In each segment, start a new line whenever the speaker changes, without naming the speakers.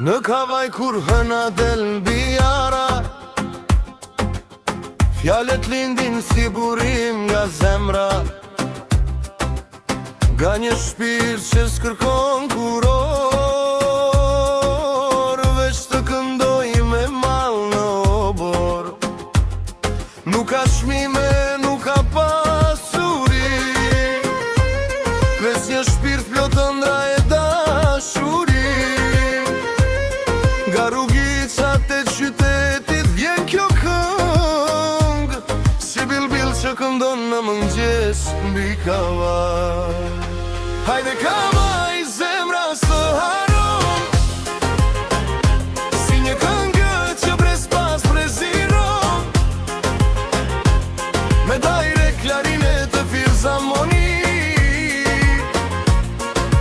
Në kavaj kur hëna del bijara, fjallet lindin si burim nga zemra, nga një shpirt që s'kërkon kuror, veç të këndoj me mal në obor. Nuk ka çmime, nuk ka pasuri, veç një shpirt plot ëndra e dashuri. Nga rrugicat e qytetit vjen kjo këng, si bilbil që këndon në mëngjes mbi kavaj. Hajde kavaj, zemra së haron, si një këngë që brez pas preziron, me dajre, klarinet e filharmoni,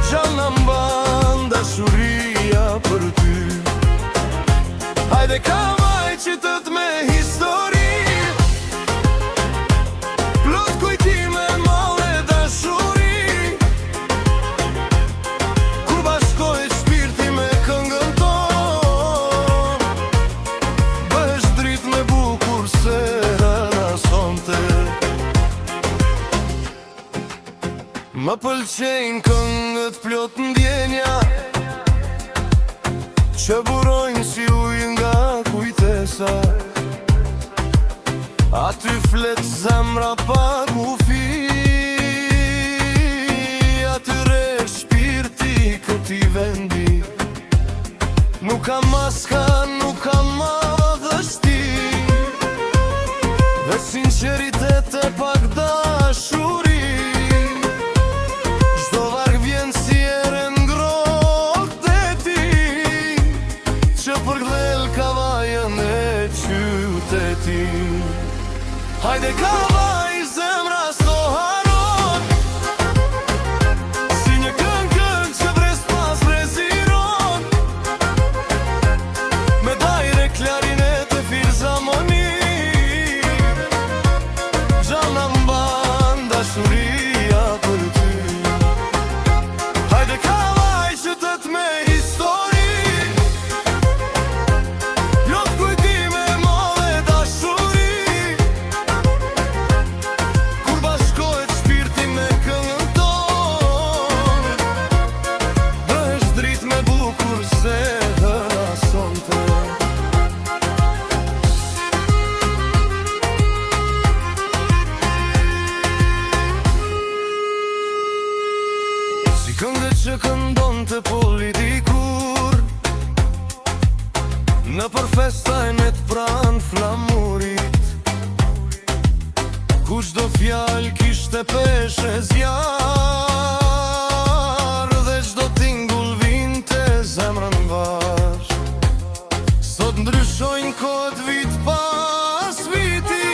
gjallë mban dashuria për ty. Hajde kavaj, qytet me histori, plot kujtime, male dashuri, kur bashkohet shpirti me këngën ton, bëhesh dritë me bukur se hëna sonte. Më pëlqejnë këngët plot ndjenja, që burojnë si ujë nga kujtesa, aty flet zemra pa kufi, atyre shpirti këti vendi. Nuk ka maska, nuk ka madhështi, dhe sinceritet e pak dashuri. Çdo varg vjen si erë ngrohtë e ti, që përgdhel kavajën e qytetit. Hajde kavaj, zemra s'o haron, si një këngë që brez pas preziron, me dajre, klarinet e filharmoni, gjallë mban dashuria për ty. Hajde kavaj, qytet me histori, plot kujtime, male dashuri, kur bashkohet shpirti me këngën ton, bëhesh dritë me bukur se hëna sonte. Si këngët që këndon të politikur, në për festajnë e të pranë flamurit, ku çdo fjallë kishte peshe zjarë, dhe çdo tingull vinte zemrën vash. Sot ndryshojnë kohët vit pas viti,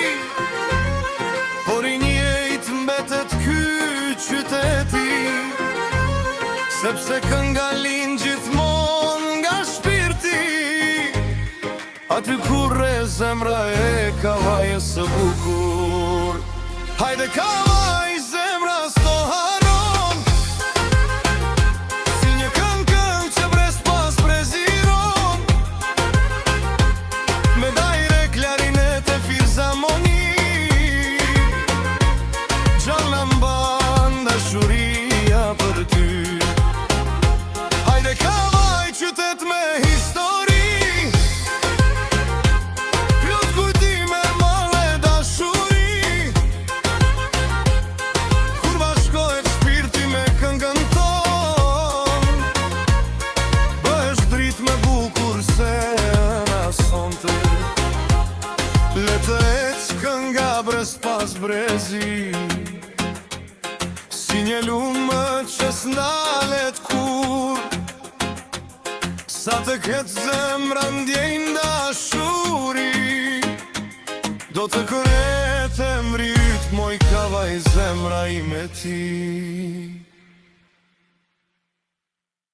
por i njëjtë mbetet ky qyteti, sepse kënga lind gjithmonë nga shpirti, aty kur re zemra e kavajës së bukur. Hajde kavaj, zemra s'o haron, si një këngë që brez pas preziron, me dajre, klarinet e filharmoni, gjallë mban dashuria për ty. Hajde kavaj, qytet me histori, plot kujtime, male dashuri, kur bashkohet shpirti me këngën ton, bëhesh dritë me bukur se hëna sonte. Le të ecë kënga brez pas brezi, si një lumë që s'ndalet kur, sa të ketë zemra ndjejnë dashuri, do të kërete mrit moj kavaj, zemra ime ti.